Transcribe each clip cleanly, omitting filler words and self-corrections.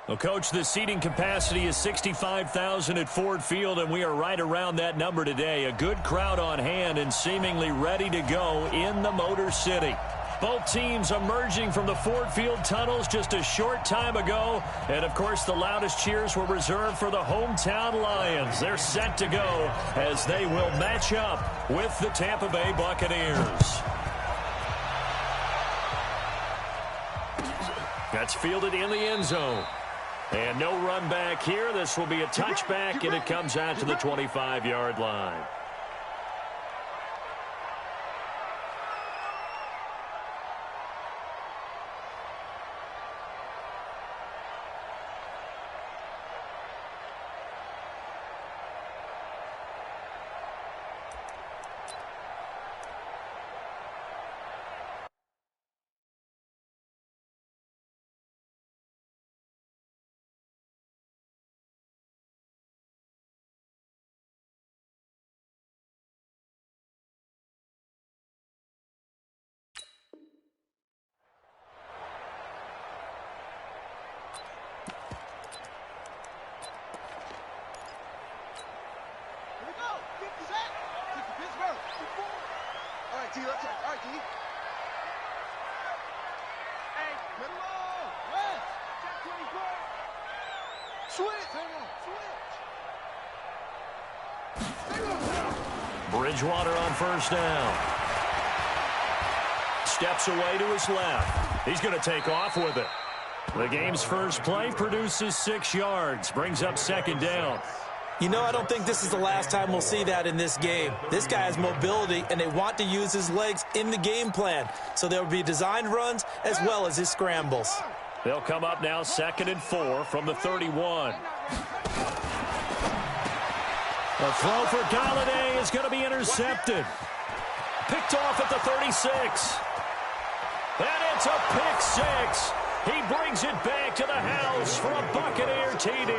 Well, Coach, the seating capacity is 65,000 at Ford Field, and we are right around that number today. A good crowd on hand and seemingly ready to go in the Motor City. Both teams emerging from the Ford Field tunnels just a short time ago. And, of course, the loudest cheers were reserved for the hometown Lions. They're set to go as they will match up with the Tampa Bay Buccaneers. That's fielded in the end zone. And no run back here. This will be a touchback, and it comes out to the 25-yard line. Bridgewater on first down. Steps away to his left. He's going to take off with it. The game's first play produces 6 yards. Brings up second down. You know, I don't think this is the last time we'll see that in this game. This guy has mobility, and they want to use his legs in the game plan. So there will be designed runs as well as his scrambles. They'll come up now 2nd and 4 from the 31. The throw for Galladay is going to be intercepted. Picked off at the 36. And it's a pick 6. He brings it back to the house for a Buccaneer TD.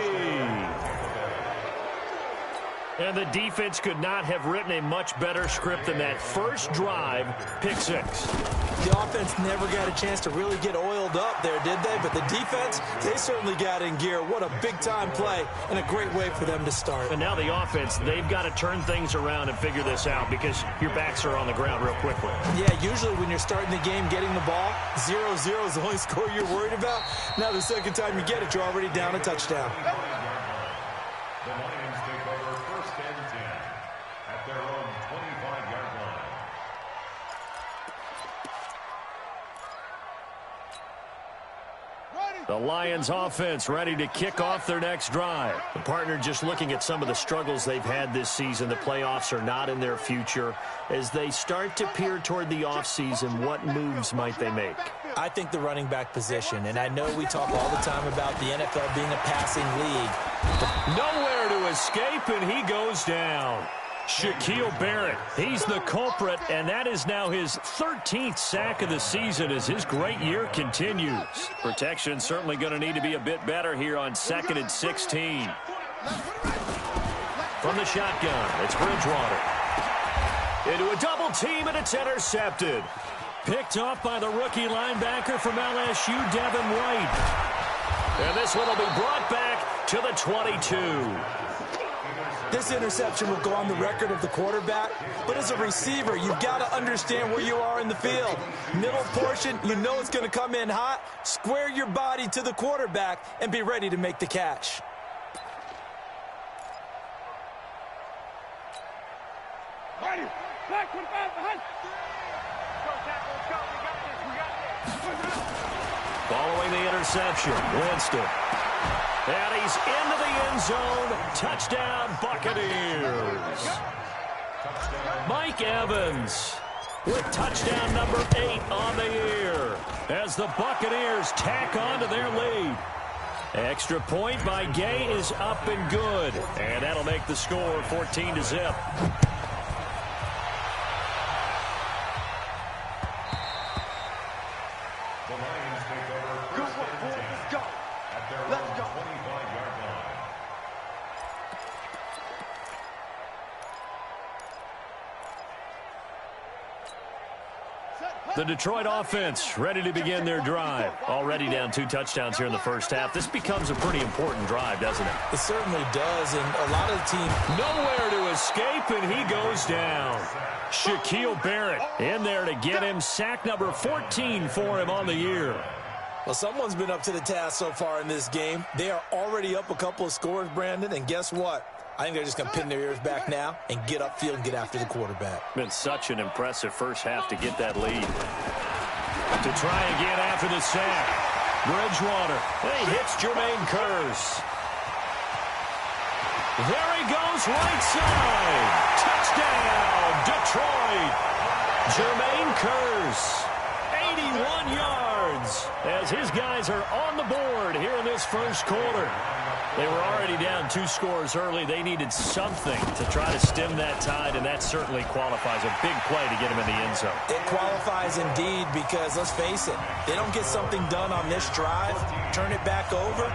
And the defense could not have written a much better script than that first drive, pick 6. The offense never got a chance to really get oiled up there, did they? But the defense, they certainly got in gear. What a big-time play and a great way for them to start. And now the offense, they've got to turn things around and figure this out because your backs are on the ground real quickly. Yeah, usually when you're starting the game getting the ball, 0-0 is the only score you're worried about. Now the second time you get it, you're already down a touchdown. The Lions take over 1st and 10 at their own 25-yard line. The Lions offense ready to kick off their next drive. The partner just looking at some of the struggles they've had this season. The playoffs are not in their future. As they start to peer toward the offseason, what moves might they make? I think the running back position, and I know we talk all the time about the NFL being a passing league. Nowhere to escape, and he goes down. Shaquille Barrett, he's the culprit, and that is now his 13th sack of the season as his great year continues. Protection certainly going to need to be a bit better here on 2nd and 16. From the shotgun, it's Bridgewater. Into a double team, and it's intercepted. Picked off by the rookie linebacker from LSU, Devin White. And this one will be brought back to the 22. This interception will go on the record of the quarterback, but as a receiver, you've got to understand where you are in the field. Middle portion, you know it's going to come in hot. Square your body to the quarterback and be ready to make the catch. Following the interception, Winston. And he's into the end zone. Touchdown, Buccaneers. Mike Evans with touchdown number 8 on the year as the Buccaneers tack on to their lead. Extra point by Gay is up and good. And that'll make the score 14-0. The Detroit offense ready to begin their drive. Already down 2 touchdowns here in the first half. This becomes a pretty important drive, doesn't it? It certainly does, and a lot of the team... Nowhere to escape, and he goes down. Shaquille Barrett in there to get him. Sack number 14 for him on the year. Well, someone's been up to the task so far in this game. They are already up a couple of scores, Brandon, and guess what? I think they're just going to pin their ears back now and get upfield and get after the quarterback. Been such an impressive first half to get that lead. To try again after the sack. Bridgewater. He hits Jermaine Kearse. There he goes, right side. Touchdown, Detroit. Jermaine Kearse. 81 yards as his guys are on the board here in this first quarter. They were already down 2 scores early. They needed something to try to stem that tide, and that certainly qualifies. A big play to get him in the end zone. It qualifies indeed because, let's face it, they don't get something done on this drive, turn it back over,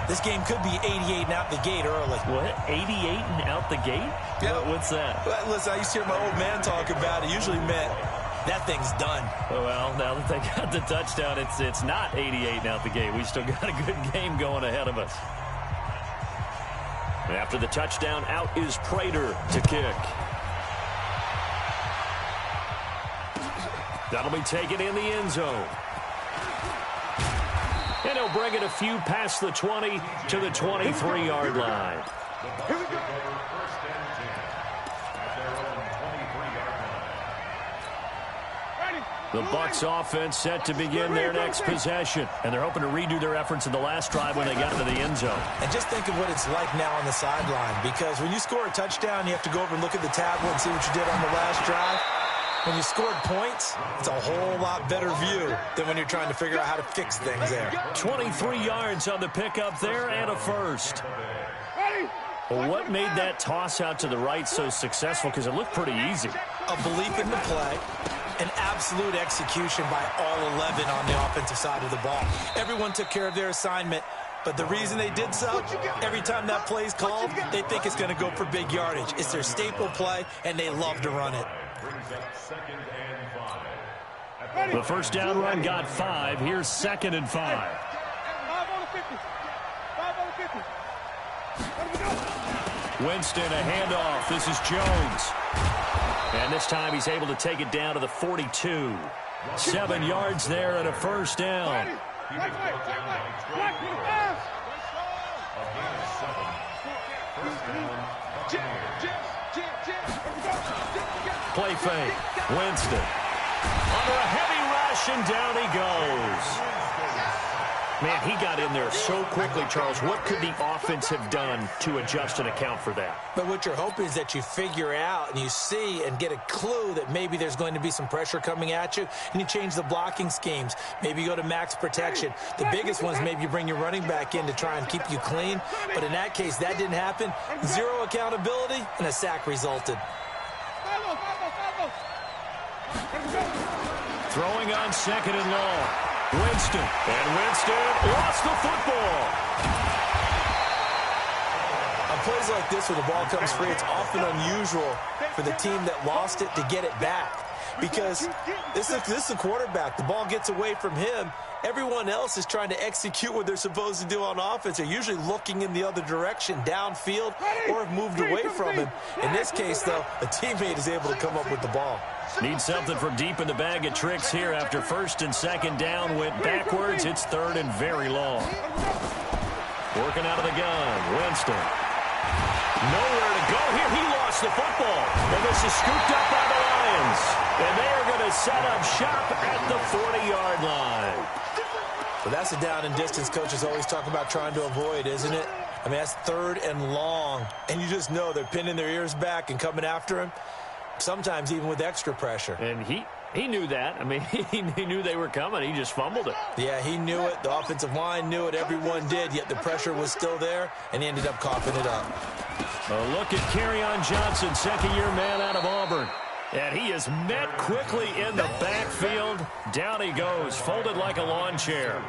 this game could be 88 and out the gate early. What? 88 and out the gate? Yeah. What's that? Well, listen, I used to hear my old man talk about it. Usually meant that thing's done. Well, now that they got the touchdown, it's not 88 and out the gate. We still got a good game going ahead of us. After the touchdown, out is Prater to kick. That'll be taken in the end zone. And he'll bring it a few past the 20 to the 23-yard line. Here we go. First and 10 at their own 23-yard line. The Bucs offense set to begin their next possession. And they're hoping to redo their efforts in the last drive when they got into the end zone. And just think of what it's like now on the sideline, because when you score a touchdown, you have to go over and look at the tablet and see what you did on the last drive. When you scored points, it's a whole lot better view than when you're trying to figure out how to fix things there. 23 yards on the pickup there and a first. Well, what made that toss out to the right so successful? Because it looked pretty easy. A belief in the play. An absolute execution by all 11 on the offensive side of the ball. Everyone took care of their assignment, but the reason they did so, every time that play's called, they think it's going to go for big yardage. It's their staple play, and they love to run it. The first down run got 5. Here's 2nd and 5. 5 on the 50. 5 on the 50. Winston, a handoff. This is Jones. And this time he's able to take it down to the 42. 7 yards there and a first down. Play fake. Winston. Under a heavy rush, and down he goes. Man, he got in there so quickly, Charles. What could the offense have done to adjust and account for that? But what you're hoping is that you figure out and you see and get a clue that maybe there's going to be some pressure coming at you, and you change the blocking schemes. Maybe you go to max protection. The biggest one is maybe you bring your running back in to try and keep you clean. But in that case, that didn't happen. 0 accountability, and a sack resulted. Throwing on 2nd and long. Winston. And Winston lost the football. On plays like this where the ball comes free, it's often unusual for the team that lost it to get it back. Because this is a quarterback. The ball gets away from him. Everyone else is trying to execute what they're supposed to do on offense. They're usually looking in the other direction, downfield, or have moved away from him. In this case, though, a teammate is able to come up with the ball. Need something from deep in the bag of tricks here after 1st and 2nd down. Went backwards. It's 3rd and very long. Working out of the gun. Winston. Nowhere to go here. He lost the football. And this is scooped up by the Lions. And they are going to set up shop at the 40-yard line. But that's a down and distance coaches always talk about trying to avoid, isn't it? I mean, that's 3rd and long. And you just know they're pinning their ears back and coming after him. Sometimes even with extra pressure. And he knew that. I mean, he knew they were coming. He just fumbled it. Yeah, he knew it. The offensive line knew it. Everyone did, yet the pressure was still there, and he ended up coughing it up. A look at Kerryon Johnson, 2nd-year man out of Auburn. And he is met quickly in the backfield. Down he goes, folded like a lawn chair.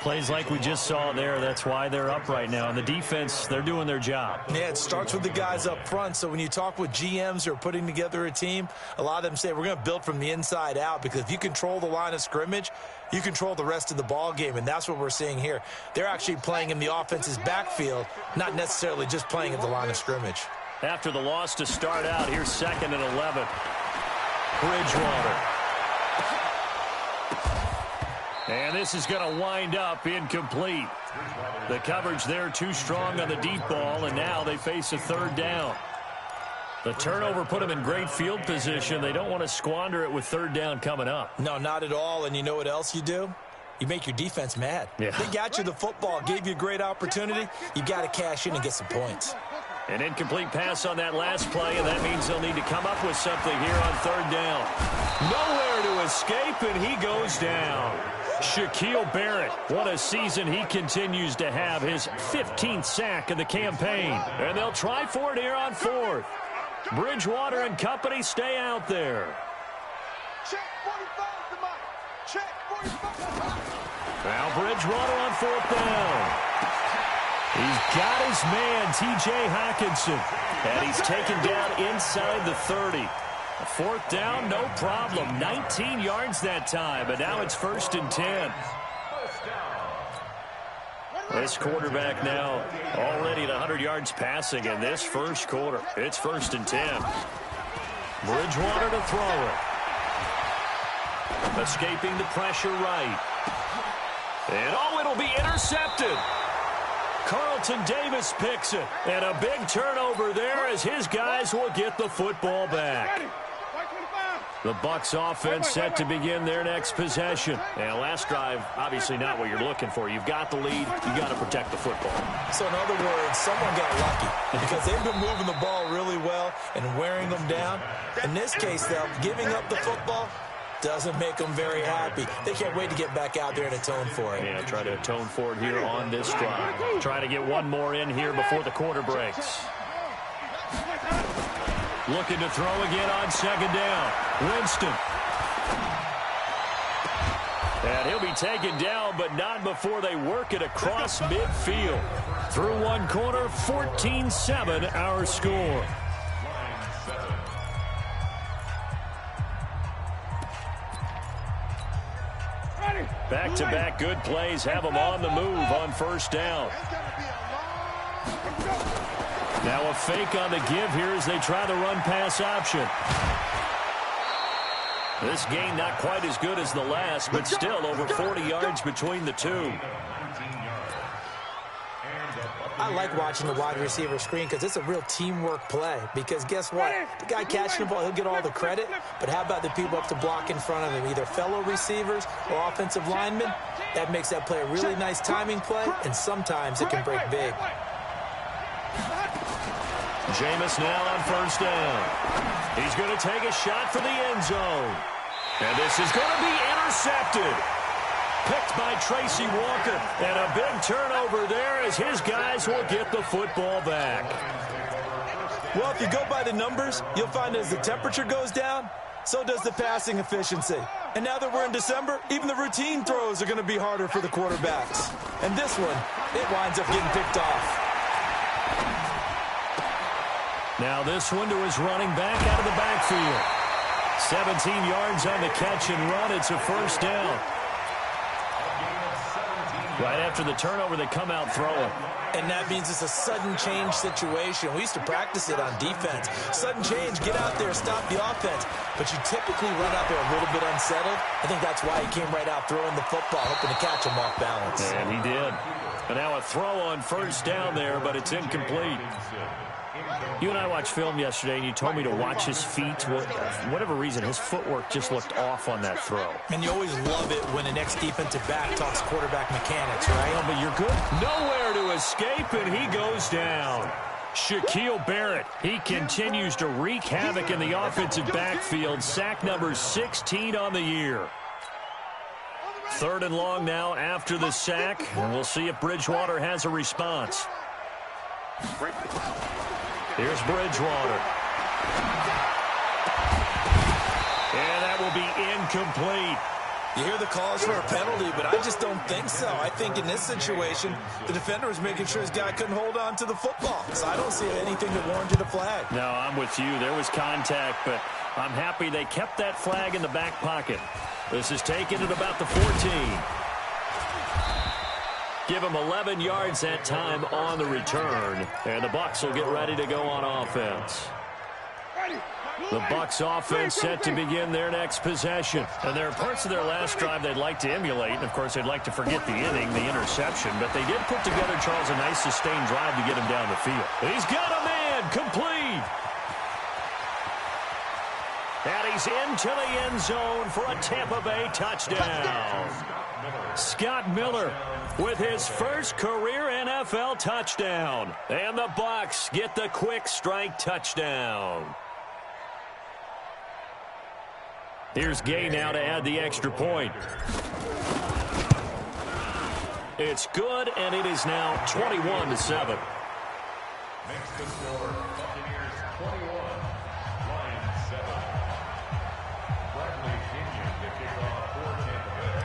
Plays like we just saw there. That's why they're up right now. And the defense, they're doing their job. Yeah, it starts with the guys up front. So when you talk with GMs who are putting together a team, a lot of them say we're going to build from the inside out, because if you control the line of scrimmage, you control the rest of the ball game, and that's what we're seeing here. They're actually playing in the offense's backfield, not necessarily just playing at the line of scrimmage. After the loss to start out, here's 2nd and 11. Bridgewater. And this is going to wind up incomplete. The coverage there too strong on the deep ball, and now they face a 3rd down. The turnover put them in great field position. They don't want to squander it with 3rd down coming up. No, not at all. And you know what else you do? You make your defense mad. Yeah. They got you the football, gave you a great opportunity. You got to cash in and get some points. An incomplete pass on that last play, and that means they'll need to come up with something here on 3rd down. Nowhere to escape, and he goes down. Shaquille Barrett, what a season he continues to have, his 15th sack of the campaign. And they'll try for it here on 4th. Bridgewater and company stay out there. Check 45 to Mike. Check 45. Now Bridgewater on 4th down. He's got his man, T.J. Hockenson. And he's taken down inside the 30. 4th down, no problem. 19 yards that time, but now it's 1st and 10. This quarterback now already at 100 yards passing in this first quarter. It's 1st and 10. Bridgewater to throw it. Escaping the pressure right. And it'll be intercepted. Carlton Davis picks it. And a big turnover there as his guys will get the football back. The Bucs offense set to begin their next possession. And last drive, obviously not what you're looking for. You've got the lead. You've got to protect the football. So in other words, someone got lucky because they've been moving the ball really well and wearing them down. In this case, though, giving up the football doesn't make them very happy. They can't wait to get back out there and atone for it. Yeah, try to atone for it here on this drive. Trying to get one more in here before the quarter breaks. Looking to throw again on 2nd down. Winston. And he'll be taken down, but not before they work it across midfield. Through one quarter, 14-7 our score. Back-to-back good plays have them on the move on 1st down. Now a fake on the give here as they try the run-pass option. This game not quite as good as the last, but still over 40 yards between the two. I like watching the wide receiver screen because it's a real teamwork play. Because guess what? The guy catching the ball, he'll get all the credit. But how about the people up to block in front of him, either fellow receivers or offensive linemen? That makes that play a really nice timing play, and sometimes it can break big. Jameis now on 1st down. He's going to take a shot for the end zone. And this is going to be intercepted. Picked by Tracy Walker. And a big turnover there as his guys will get the football back. Well, if you go by the numbers, you'll find as the temperature goes down, so does the passing efficiency. And now that we're in December, even the routine throws are going to be harder for the quarterbacks. And this one, it winds up getting picked off. Now this one to his running back out of the backfield. 17 yards on the catch and run. It's a 1st down. Right after the turnover, they come out throwing. And that means it's a sudden change situation. We used to practice it on defense. Sudden change, get out there, stop the offense. But you typically run out there a little bit unsettled. I think that's why he came right out throwing the football, hoping to catch him off balance. And he did. And now a throw on 1st down there, but it's incomplete. You and I watched film yesterday, and you told me to watch his feet. For whatever reason, his footwork just looked off on that throw. And you always love it when an ex-defensive back talks quarterback mechanics, right? Well, but you're good. Nowhere to escape, and he goes down. Shaquille Barrett, he continues to wreak havoc in the offensive backfield. Sack number 16 on the year. 3rd and long now after the sack, and we'll see if Bridgewater has a response. Here's Bridgewater. And that will be incomplete. You hear the calls for a penalty, but I just don't think so. I think in this situation, the defender was making sure his guy couldn't hold on to the football. So I don't see anything that warranted a flag. No, I'm with you. There was contact, but I'm happy they kept that flag in the back pocket. This is taken at about the 14. Give him 11 yards that time on the return. And the Bucs will get ready to go on offense. The Bucs offense set to begin their next possession. And there are parts of their last drive they'd like to emulate. And, of course, they'd like to forget the inning, the interception. But they did put together, Charles, a nice sustained drive to get him down the field. He's got a man complete. And he's into the end zone for a Tampa Bay touchdown. Scott Miller with his first career NFL touchdown. And the Bucs get the quick strike touchdown. Here's Gay now to add the extra point. It's good, and it is now 21-7. Makes the score Buccaneers 21, Lions 7. Bradley Pinion to kick off for Tampa Bay.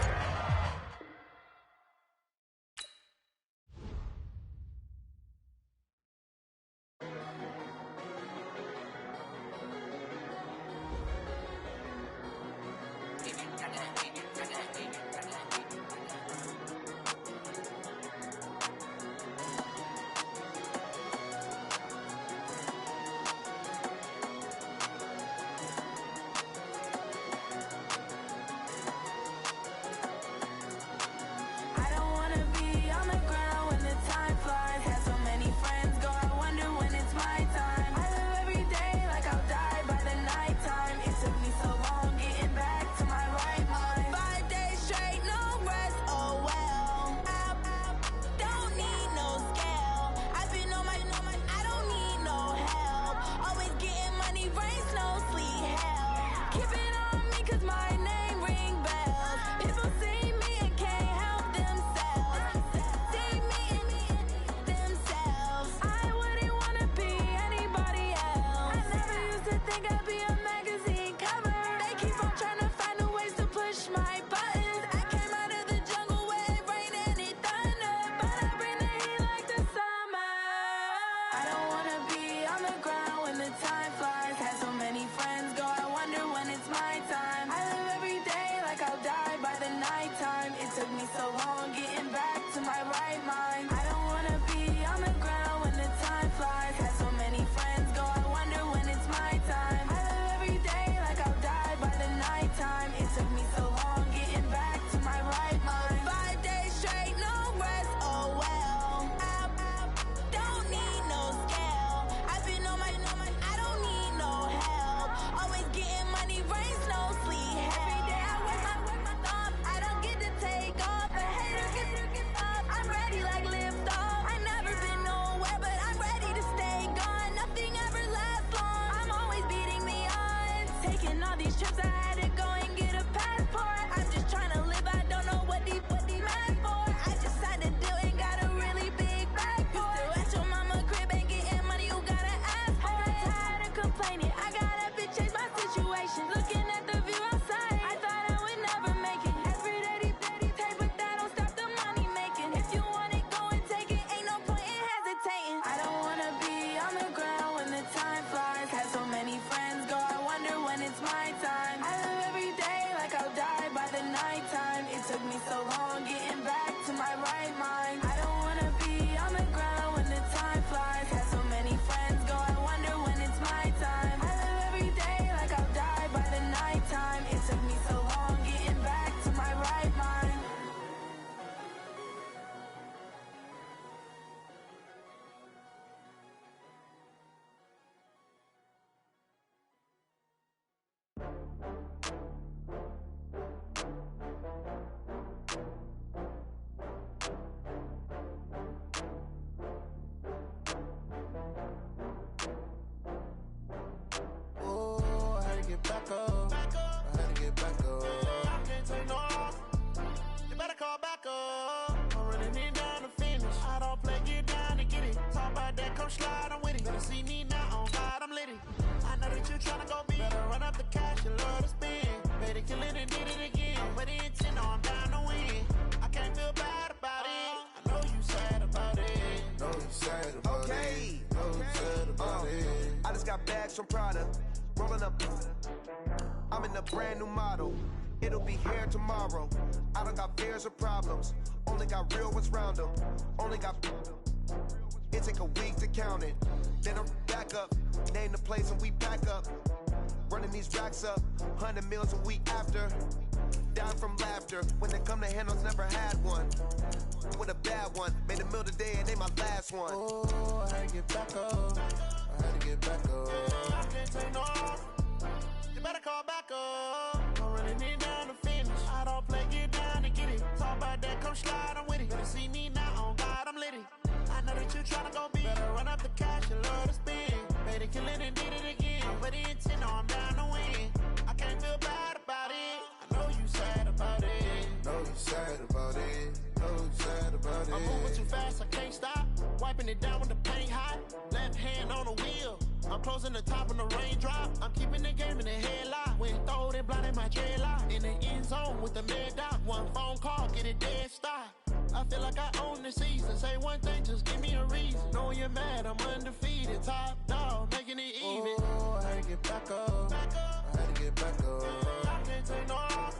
Tryna go big, better run up the cash and love to spend. Pay the kill it and did it again. I'm with the intent, no, I'm down to win. I can't feel bad about it. I know you sad about it. Know you sad about it. Know you sad about it. I just got bags from Prada. Rolling up. I'm in a brand new model. It'll be here tomorrow. I don't got fears or problems. Only got real ones round them. Only got. It take a week to count it. Then I'm back up. Name the place and we pack up. Running these racks up. 100 meals a week after. Down from laughter. When they come to handles, never had one. With a bad one. Made a meal today and they my last one. Oh, I had to get back up. I had to get back up. I can't take no off. You better call back up. I'm running it down to finish. I don't play, get down and get it. Talk about that, come slide, I'm with it. Better see me now, on God, I'm lit it. I know that you tryna go big. Better run up the cash, you love to spend. Better kill it and did it again. I'm with the intent, no, I'm down to win. I can't feel bad about it. I know you sad about it. Know you sad about it. Know you sad about it. I'm moving too fast, I can't stop. Wiping it down when the paint hot. Left hand on the wheel. I'm closing the top when the raindrop. I'm keeping the game in the headlock. When throw it, blind in my dreadlock. In the end zone with the mad dot. One phone call, get it dead stop. I feel like I own the season. Say one thing, just give me a reason. Knowing you're mad, I'm undefeated. Top dog, making it even. Oh, I had to get back up. I had to get back up. I can't take no off.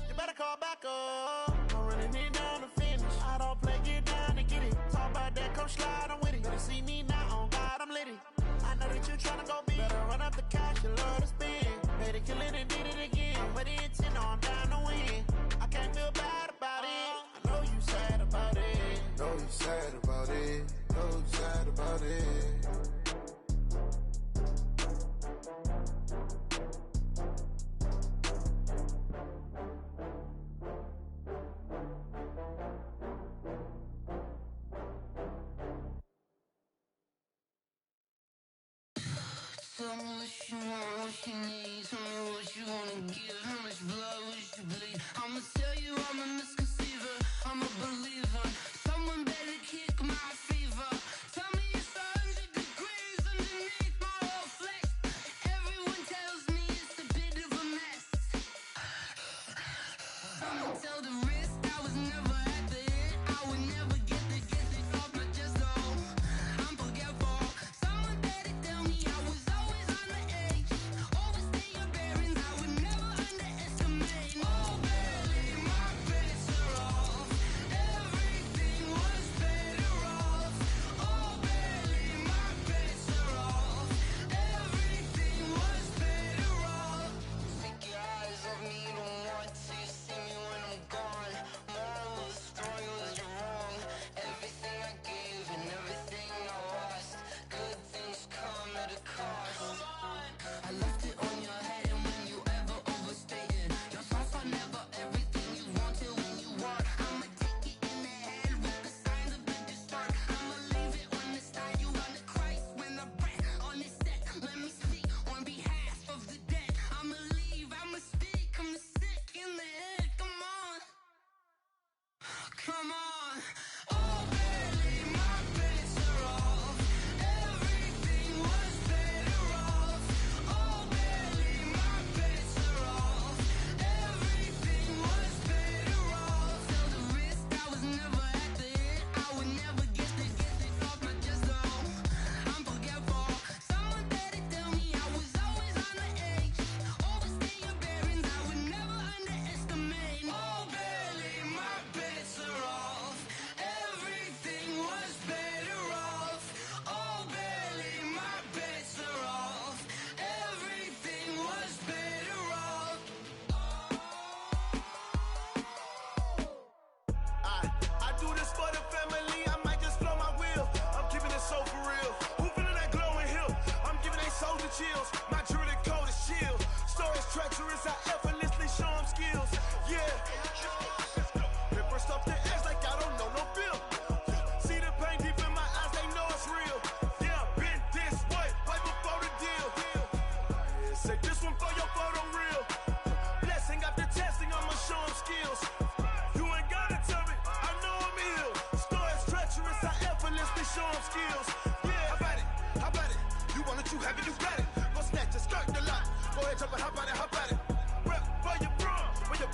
You better call back up. I'm running it down to finish. I don't play, get down to get it. Talk about that, come slide, I'm with it. Better see me now, on God, I'm lit it. I know that you tryna go big. Better run up the cash, you love to spend. Better kill it and did it again. I'm with the intent, no, I'm down to win. I can't feel bad about it. I know you sad about it. Know you sad about it. Know you sad about it. Tell me what you want, what you need. Tell me what you wanna give. How much blood would you bleed? I'ma tell you I'm a misconceiver. I'm a believer. Someone better kick my fever. Tell me it's 100 degrees underneath my whole flesh. Everyone tells me it's a bit of a mess. I'ma tell the risk I was never at the end. I would never get it off my chest though. I'm forgetful. Someone better tell me I was always on the edge. Overstay your bearings, I would never underestimate.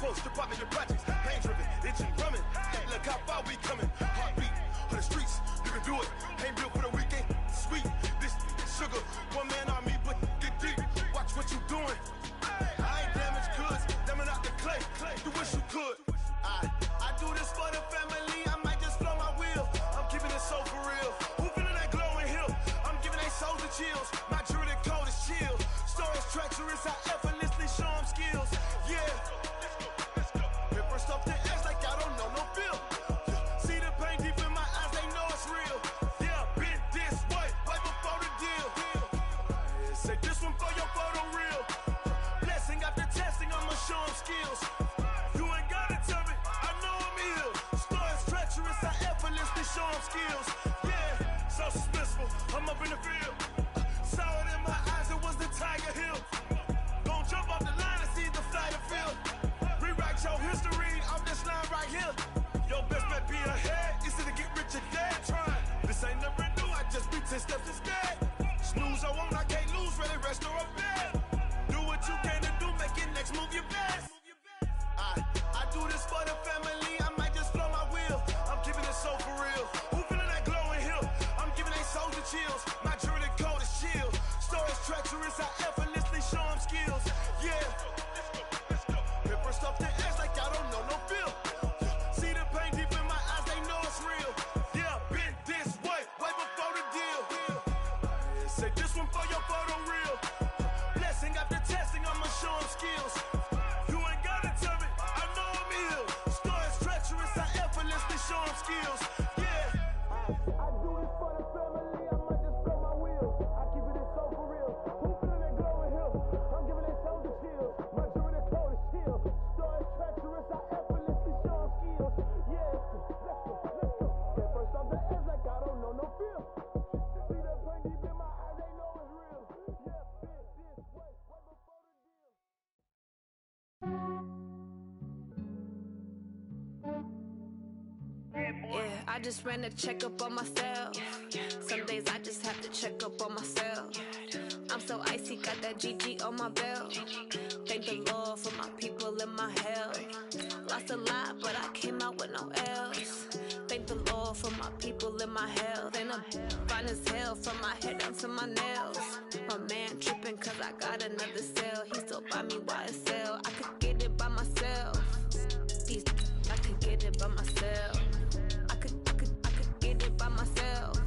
post, strip out in your projects. Pain driven, itching, drumming. Hey, look how far we coming. Heartbeat for the streets, you can do it. Ain't built for the weekend. Sweet, this sugar, one man army, but get deep. Watch what you doing. I ain't damaged goods, damn it out the clay. You wish you could. I do this for the family. I might just blow my wheel. I'm keeping it so for real. Who feeling that glowing hill? I'm giving they souls the chills. My jewelry code is chill. Stories treacherous, I effortlessly show them skills. Yeah. Paper stuff the edge like I don't know no feel. See the pain deep in my eyes, they know it's real. Yeah, been this way, right before the deal. Say this one for your photo real. Blessing after testing, I'ma show them skills. You ain't gotta tell me, I know I'm ill. Stories treacherous, I effortlessly show them skills. Yeah, so suspenseful, I'm up in the field. Saw it in my eyes, it was the Tiger Hill. Gon' jump off the line and see the flight of field. Rewrite your history off this line right here. Your best bet be ahead, easy to get rich or dead trying. This ain't never new, I just be 10 steps instead. Snooze I won't, I can't lose, ready, rest or a bed. Do what you can to do, make it next move your best. I do this for the family, I might just blow my wheel. I'm keeping it so for real. Who feeling that glowing hill? I'm giving they souls the chills. My jewelry code is chill. Stories treacherous, I effortlessly show them skills. Yeah. Paper stuff the edge like I don't know no feel. See the pain deep in my eyes, they know it's real. Yeah, been this way, way before the deal. Say this one for your photo real. Blessing after testing, I'ma show them skills. You ain't gotta tell me, I know I'm ill. Stories treacherous, I effortlessly show them skills. Yeah. I do this for the family, I might just blow my wheel. I keep it so for real. Who feeling that glowing hill? I'm giving they souls the chills. My jewelry code is chill. Stories treacherous, I effortlessly show them skills. Yeah, let's go. Get first off the edge like I don't know no feel. See the pain deep in my eyes, they know it's real. Yeah, been this way, way before the deal. Yeah, I just ran a checkup on myself. Some days I just have to check up on myself. I'm so icy, got that GG on my belt. Thank the Lord for my people in my health. Lost a lot, but I came out with no else. Thank the Lord for my people in my health. And I'm fine as hell from my head down to my nails. My man tripping cause I got another cell. He still buy me YSL. I could get it by myself. These I could get it by myself. I could get it by myself.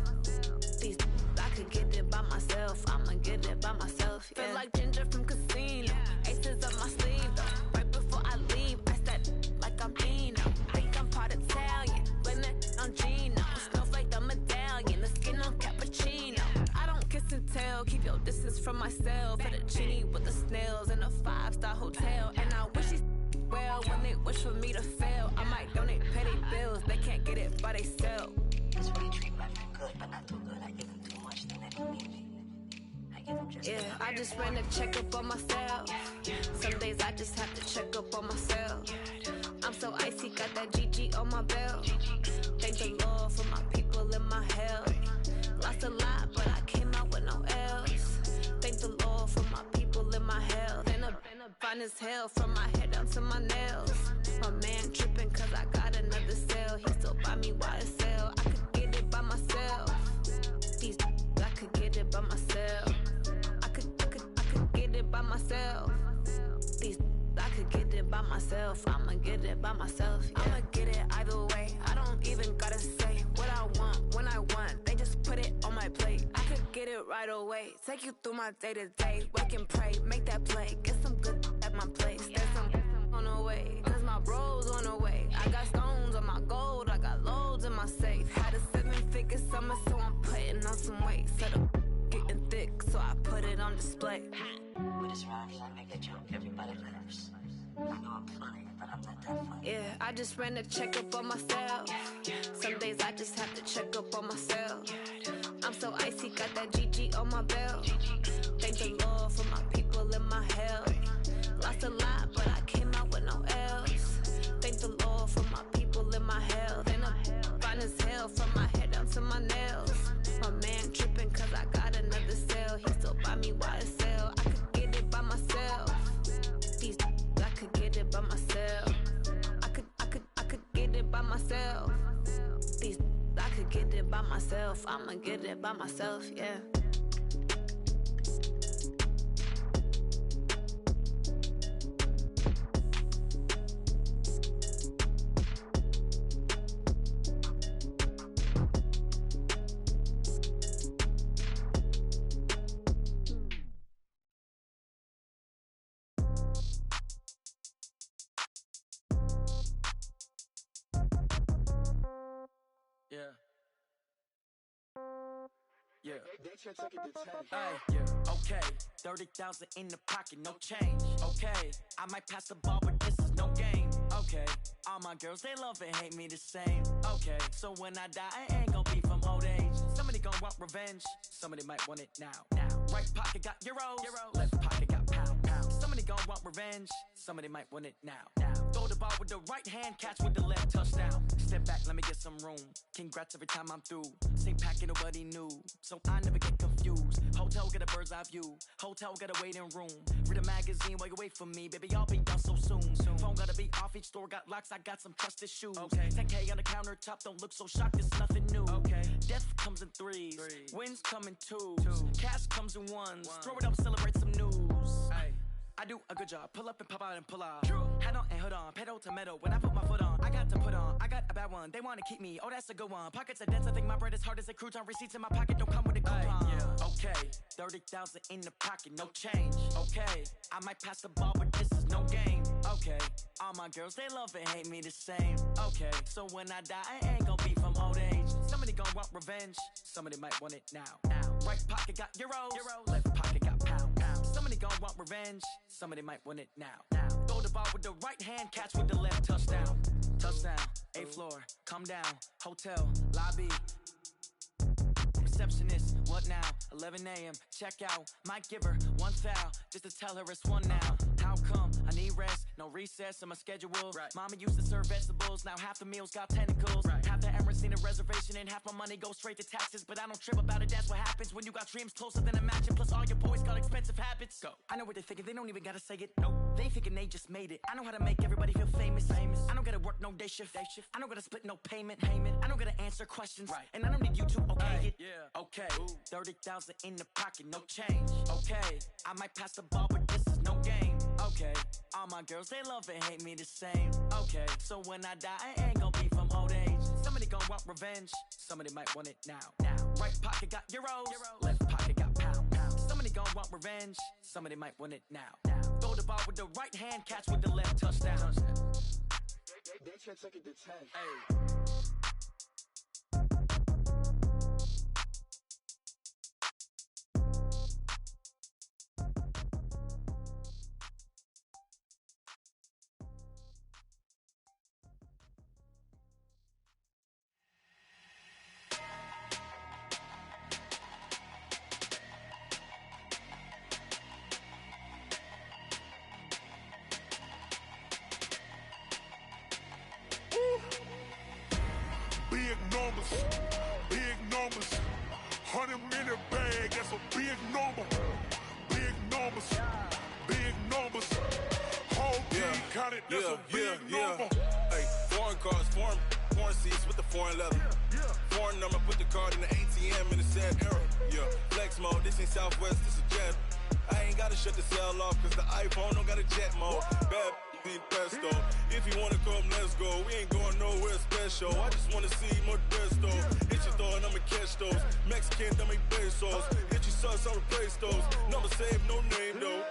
These I could get it by myself. I'ma get it by myself. Yeah. Feel like Ginger from Casino. Aces up my sleeve though. Right before I leave, I said like I'm Dino. Think I'm part Italian, blame it on Gino. Snowflake the medallion, the skin on cappuccino. I don't kiss and tell, keep your distance from myself. For the genie with the snails in a 5-star hotel. And I wish he's well when they wish for me to fail. I might donate petty bills, they can't get it by they sell. That's when you treat my friend good, but not too good. I give them too much, then they don't need me. I give them just yeah, I just ran a checkup on myself. Some days I just have to check up on myself. I'm so icy, got that GG on my belt. Thank the Lord for my people in my health. Lost a lot, but I came out with no else. Thank the Lord for my people in my health. And I'm fine as hell from my head down to my nails. My man tripping cause I got another cell. He still buy me YSL. I could get it by myself. These I could get it by myself. I could get it by myself. These I could get it by myself. I'ma get it by myself. Yeah. I'ma get it either way. I don't even gotta say what I want when I want. They just put it on my plate. I could get it right away. Take you through my day to day. Wake and pray, make that play. Get some good at my place. There's some on the way. Cause my bro's on the way. I got stones on my gold. I got loads in my safe. Had a 7-figure summer, so I'm putting on some weight. Set up getting thick, so I put it on display. With this round here, I make a joke, everybody laughs. I know I'm funny, but I'm not that funny. Yeah, I just ran a checkup on myself. Some days I just have to check up on myself. I'm so icy, got that GG on my belt. Thank the Lord for my people in my health. Lost a lot, but I came out with no else. Thank the Lord for my people in my health. And I'm fine as hell from my head down to my nails. My man tripping cause I got another cell. He still buy me YSL. I could get it by myself. These I could get it by myself. get it by myself. I'ma get it by myself, yeah. Okay, 30,000 in the pocket, no change. Okay, I might pass the ball, but this is no game. Okay, all my girls, they love and hate me the same. Okay, so when I die, I ain't gon' be from old age. Somebody gon' want revenge, somebody might want it now. Right pocket got euros, left pocket got pounds. Somebody gon' want revenge, somebody might want it now. Throw the ball with the right hand, catch with the left, touchdown. Step back, let me get some room. Congrats every time I'm through. Same packet, nobody knew, so I never get confused. Hotel get a bird's eye view. Hotel get a waiting room. Read a magazine while you wait for me, baby. I'll be down so soon. Phone gotta be off. Each store got locks. I got some trusted shoes. Okay. 10K on the countertop. Don't look so shocked. It's nothing new. Okay. Death comes in threes. Wins come in twos. Cash comes in ones. Throw it up, celebrate some news. Ay. I do a good job. Pull up and pop out and pull out. Hat on and hood on. Pedal to metal. When I put my foot on, I got to put on. I got a bad one. They want to keep me. Oh, that's a good one. Pockets are dense. I think my bread is hard as a crouton. Receipts in my pocket don't come with a coupon. Yeah. Okay. 30,000 in the pocket. No change. Okay. I might pass the ball, but this is no game. Okay. All my girls, they love and hate me the same. Okay. So when I die, I ain't gon' be from old age. Somebody gon' want revenge. Somebody might want it now. Right pocket got euros. Left pocket got pounds. Somebody gon' want revenge. Somebody might want it now. Throw the ball with the right hand, catch with the left, touchdown. Touchdown, 8th floor, come down, hotel, lobby. Receptionist, what now? 11 a.m., check out. Might give her one foul, just to tell her it's one now. How come? I need rest, no recess in my schedule. Right. Mama used to serve vegetables, now half the meals got tentacles. Right. Half the Emirates need a reservation and half my money goes straight to taxes. But I don't trip about it, that's what happens when you got dreams closer than a mansion. Plus all your boys got expensive habits. Go. I know what they're thinking, they don't even gotta say it. Nope. They thinking they just made it. I know how to make everybody feel famous. I don't gotta work no day shift. I don't gotta split no payment. I don't gotta answer questions. Right. And I don't need you to okay it. Yeah. Okay. 30,000 in the pocket, no change. Okay. I might pass the ball, but this is no game. Okay. All my girls, they love and hate me the same. Okay. So when I die, I ain't gon' be from old age. Somebody gon' want revenge. Somebody might want it now. Right pocket got euros. Left pocket got pounds. Somebody gon' want revenge. Somebody might want it now. Throw the ball with the right hand, catch with the left, touchdown. They can't take it to 10. Hey. Big numbers, 100-minute bag, that's a big number. Big numbers, big numbers. Whole team counted, that's a big number. Hey, foreign cars, foreign seats with the foreign leather. Foreign number, put the card in the ATM in the sad era. Yeah, flex mode, this ain't Southwest, this is Jet. I ain't gotta shut the cell off, cause the iPhone don't got a jet mode. Bad need pesto. If you wanna come, let's go. We ain't going nowhere special. I just wanna see more desto. Hit your throw and I'ma catch those. Mexican, dummy pesos. Hit your sus, I'll replace those. Number save, no name though.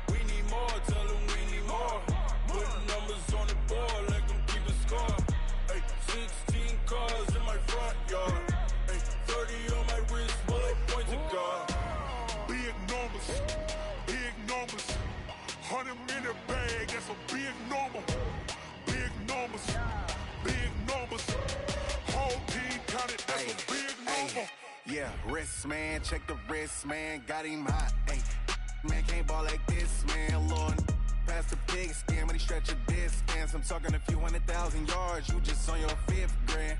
We need more, tell them we need more. Put numbers on the board, let them keep a score. Hey, 16 cars in my front yard. Hey, 30 on my wrist, bullet point to God. Big numbers, big numbers. 100-minute bag, that's a big number. Big numbers, big numbers. Whole team counted, that's a big number. Yeah, wrist man, check the wrist man, got him hot. Ay, man can't ball like this, man. Lord, past the pig skin when he stretch a distance. I'm talking a few 100,000 yards, you just on your 5th grand.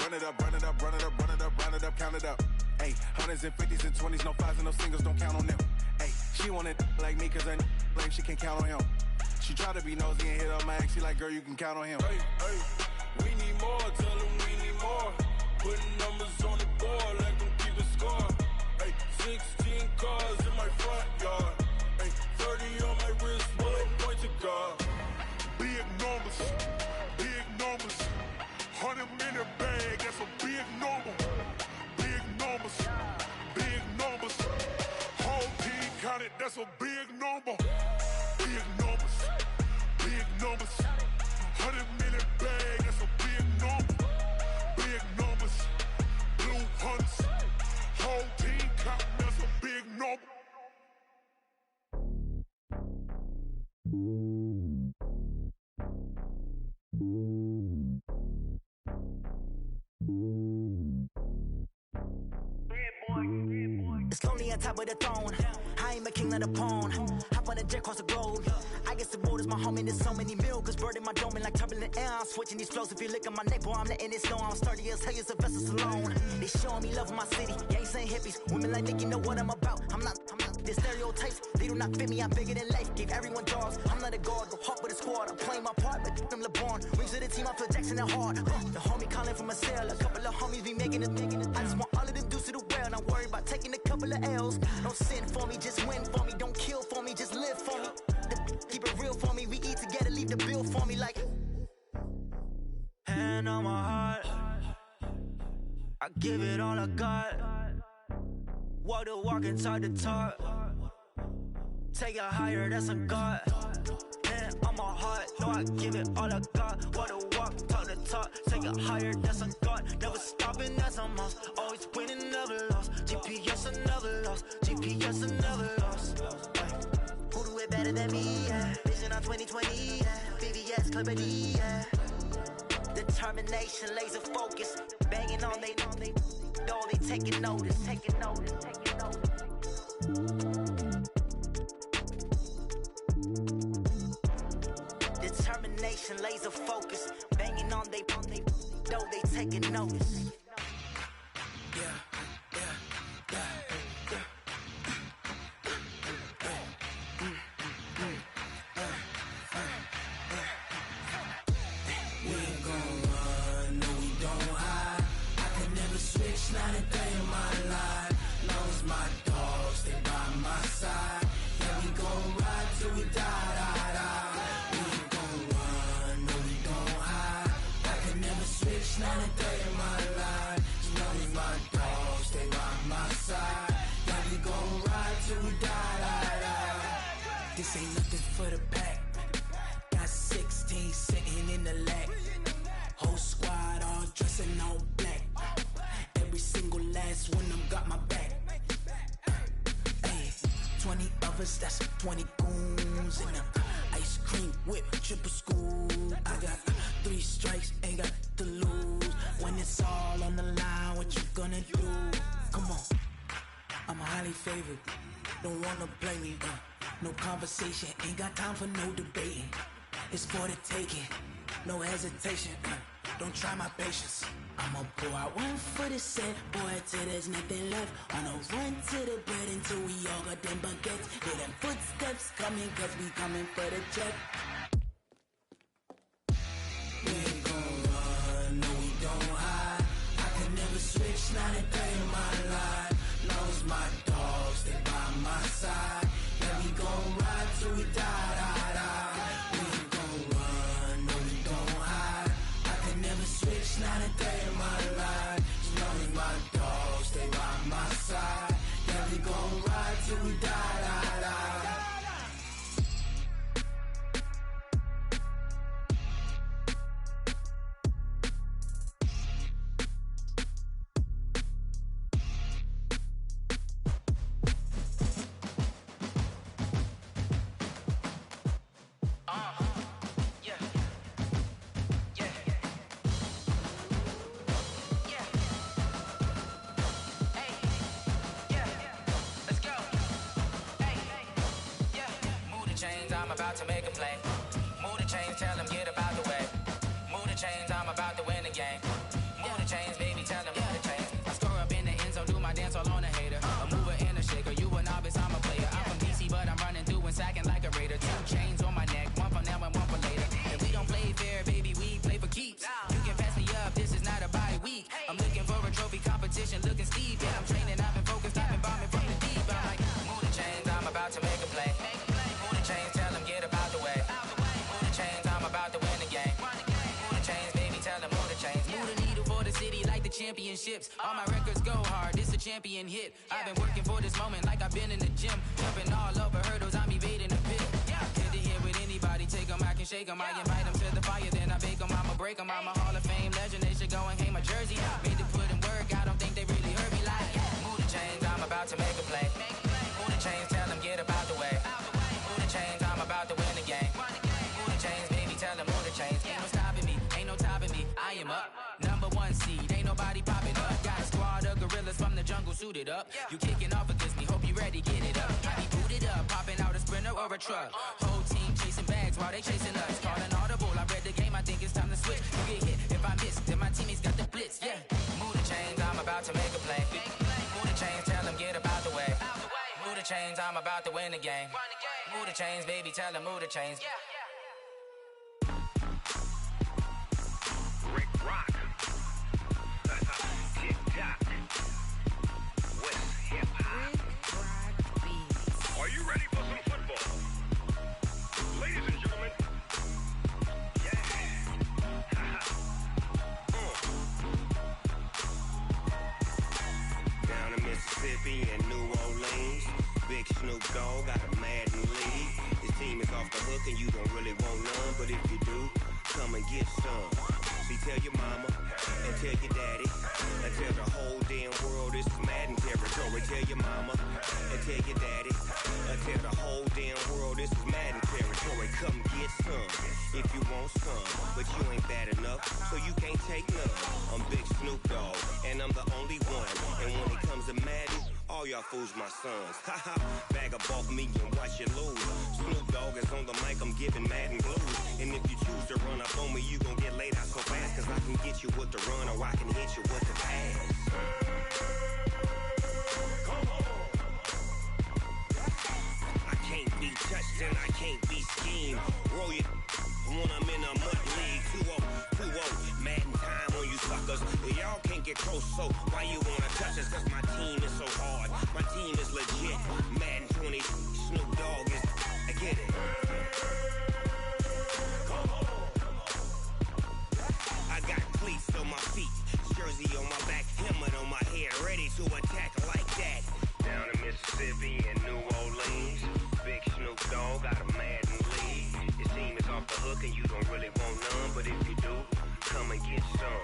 Run it up, run it up, run it up, run it up, run it up, count it up. Ay, 100s and 50s and 20s, no 5s and no singles, don't count on them. Ay, she wanted like me cause her like she can count on him. She tried to be nosy and hit up my ex, she like, girl, you can count on him. Hey, hey, we need more, tell them we need more. Putting numbers on the board, let them keep the score. Ay, 16 cars in my front yard. Ay, 30 on my wrist, bullet point to God. Big numbers, big numbers. 100 minute bag, that's a big number. Big numbers, big numbers. Whole team counted, that's a big number. Big numbers, big numbers. 100 minute bag, that's a big number. Big numbers, blue hunts. Whole team counting, that's a big number. It's lonely on top of the throne. I ain't a king of the pawn. Hop on a jet across the globe. I guess the road is my home and there's so many milkers burning my dome like turbulent air. I'm switching these flows. If you look at my neck, boy, I'm letting it snow. I'm sturdy as hell, Sylvester Stallone. They showing me love in my city. Yeah, ain't saying hippies. Women like think you know what I'm about. I'm not. The stereotypes, they do not fit me. I'm bigger than life. Gave everyone dogs. I'm not a guard. Go hard with a squad. I'm playing my part, but them LeBron. Rings to the team. I feel Jackson and hard. The homie calling from a cell. A couple of homies be making it. I just want all of them dudes to do well. Not worry about taking a couple of L's. Don't sin for me, just win for me. Don't kill for me, just live for me. Keep it real for me. We eat together, leave the bill for me like. Hand on my heart, I give it all I got. Walk the walk and talk the talk. Take it higher, that's a God. Hand on my heart, no, I give it all I got. Walk the walk, talk the talk. Take it higher, that's a God. Never stopping, that's a must. Always winning, never lost. GPS, I never lost. GPS, I never lost. Who do it better than me? Yeah. Vision on 2020, yeah. VVS, Clipper D, yeah. Determination, laser focus. Banging on they know they taking notice. Taking notice, taking notice. Determination, laser focus. Banging on they know they taking notice. Not a day in my life. Long as my dogs stay by my side. Yeah, we gon' ride till we die. We ain't gon' run, no, we gon' hide. I can never switch, not a day in my life. As long as my dogs stay by my side. Yeah, we gon' ride till we die. This ain't nothing for the pack. Got 16 sitting in the lag. Whole squad all dressing all black. Every single last one of them got my back. Ay, 20 of us, that's 20 goons in them. Ice cream whip, triple scoop. I got 3 strikes, ain't got to lose. When it's all on the line, what you gonna do? Come on, I'm highly favored. Don't wanna play me, no conversation. Ain't got time for no debating. It's for the taking, no hesitation. Don't try my patience. I'ma pour out one for the set, boy, till there's nothing left. On a run to the bread until we all got them baguettes. Hear them footsteps coming, cause we coming for the check. We ain't gon' run, no, we don't hide. I can never switch, not a day in my life. Long as my dogs stay by my side. Yeah, we gon' ride till we die. We ain't gon' run, no, we don't hide. I can never switch, not a day in my life. As long as my dogs stay by my side. Yeah, we gon' ride till we die. I'm about to make a play. Move the chains, tell them get about the way. Move the chains, I'm about to win the game. Move the chains, baby, tell them move the chains. I score up in the end zone, do my dance all on a hater. A mover and a shaker, you a novice, I'm a player. I'm from DC, but I'm running through and sacking like a raider. 2 chains on my neck, one for now and one for later. If we don't play fair, baby, we play for keeps. You can pass me up, this is not a bye week. championships. All my records go hard, this a champion hit. I've been working for this moment like I've been in the gym. Jumping all over hurdles, I'm evading the pit. Hit to hit with anybody, take them, I can shake them. I invite them to the fire, then I bake them, I'ma break them. I'm a Hall of Fame legend, they should go and hang my jersey. Made to put in work, I don't think they really heard me like. Move the chains, I'm about to make a play. Move the chains, tell them get up out the way. Move the chains, I'm about to win the game. Move the chains, baby, tell them move the chains. Ain't no stopping me, ain't no topping me. I am up, #1 seed, ain't nobody popping up. Got a squad of gorillas from the jungle suited up. You kicking off against me, hope you ready, get it up. I be booted up, popping out a sprinter or a truck. Whole team chasing bags while they chasing us. Calling audible, I read the game, I think it's time to switch. You get hit if I miss, then my teammates got the blitz, yeah. Move the chains, I'm about to make a play. Move the chains, tell them get up out the way. Move the chains, I'm about to win the game. Move the chains, baby, tell them move the chains. Rick Rock. TikTok. West Hip Hop. Are you ready for some football? Ladies and gentlemen. Yeah. Down in Mississippi and New Orleans, Big Snoop Dogg got a Madden league. His team is off the hook and you don't really want none, but if you do, come and get some. See, tell your mama and tell your daddy and tell the whole damn world this is Madden territory. Tell your mama and tell your daddy and tell the whole damn world this is Madden territory. Come get some if you want some, but you ain't bad enough, so you can't take none. I'm Big Snoop Dogg and I'm the only one. And when it comes to Madden, all y'all fools my sons. Haha, bag up off me and watch you lose. Snoop Dogg is on the mic, I'm giving Madden blues. And if you choose to run up on me, you gon' get laid out so fast. Cause I can get you with the run or I can hit you with the pass. I can't be touched and I can't be schemed. Roll you when I'm in a mud league. 2-0, Madden time on you suckers. Y'all can't get close, so why you wanna touch us? Cause my team is so hard, my team is legit. Madden 20, Snoop Dogg is, I get it. I got cleats on my feet, jersey on my back, helmet on my head, ready to attack like that. Down in Mississippi and New Orleans, Big Snoop Dogg got a Madden league. Your team is off the hook and you don't really want none, but if you do, come and get some.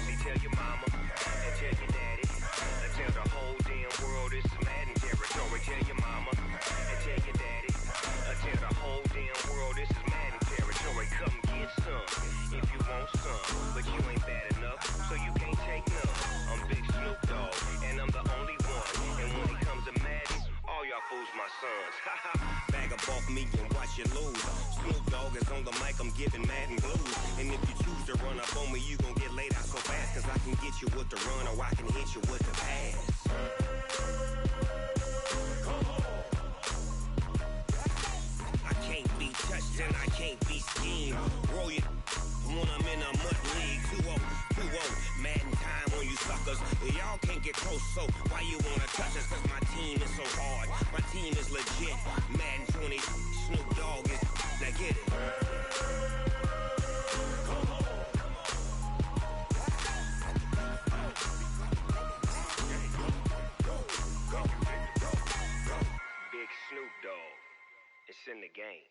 See, tell your mama and tell your daddy and tell the whole damn world this is Madden territory. Tell your mama and tell your daddy and tell the whole damn world this is Madden territory. Come get some if you want some, but you ain't bad enough, so you can't take none. I'm Big Snoop Dogg and I'm the only one. And when it comes to Madden, all y'all fools my sons. Bag up off me and watch you lose. Snoop Dogg is on the mic, I'm giving Madden blues. And if you choose to run up on me, you gon' get laid out so fast. Cause I can get you with the run or I can hit you with the pass. I can't be touched and I can't be schemed. Roll you when I'm in a mud league. 2-0, Madden time on you suckers. Y'all can't get close, so why you wanna touch us? Cause my team is so hard, my team is legit. Madden 20, Snoop Dogg is, now get it. Big Snoop Dogg, it's in the game.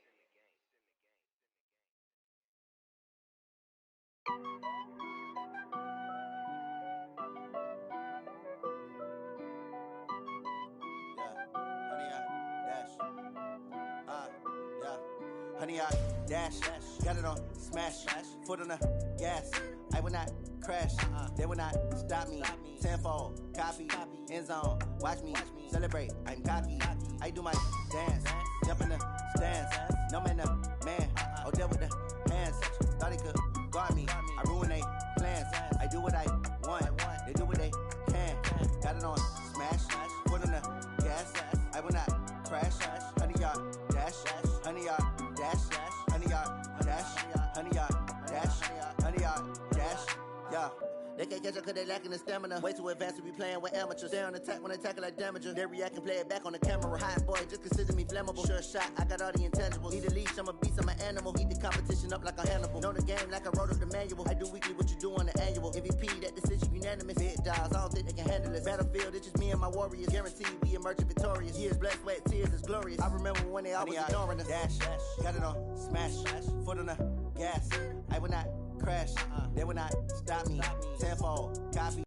Honey, I dash, got it on smash, foot on the gas. I will not crash, they will not stop me. Tenfold, copy, end zone, watch me celebrate. I'm cocky, I do my dance, jump in the stands. No man, the man, oh, deal with the hands. Thought he could guard me, I ruin they plans. I do what I want, they do what they can. Got it on smash, foot on the gas. I will not crash, honey, y'all dash, honey, y'all dash, honey, y'all dash, honey, y'all dash, honey, y'all dash, yeah. They can't catch up cause they lacking the stamina. Way too advanced to be playing with amateurs. Stay on attack when they tackle like damager. They react and play it back on the camera. Hot boy, just consider me flammable. Sure shot, I got all the intangibles. Need a leash, I'm a beast, I'm an animal. Heat the competition up like a Hannibal. Know the game like I wrote up the manual. I do weekly what you do on the annual. MVP, that decision unanimous. magnanimous. Big dogs, I don't think they can handle this. Battlefield, it's just me and my warriors. Guaranteed we emerging victorious. Years, blood, sweat, tears is glorious. I remember when they always ignoring us. Dash, got it on, smash, foot on the gas. I will not crash, they will not stop me. Tenfold, copy.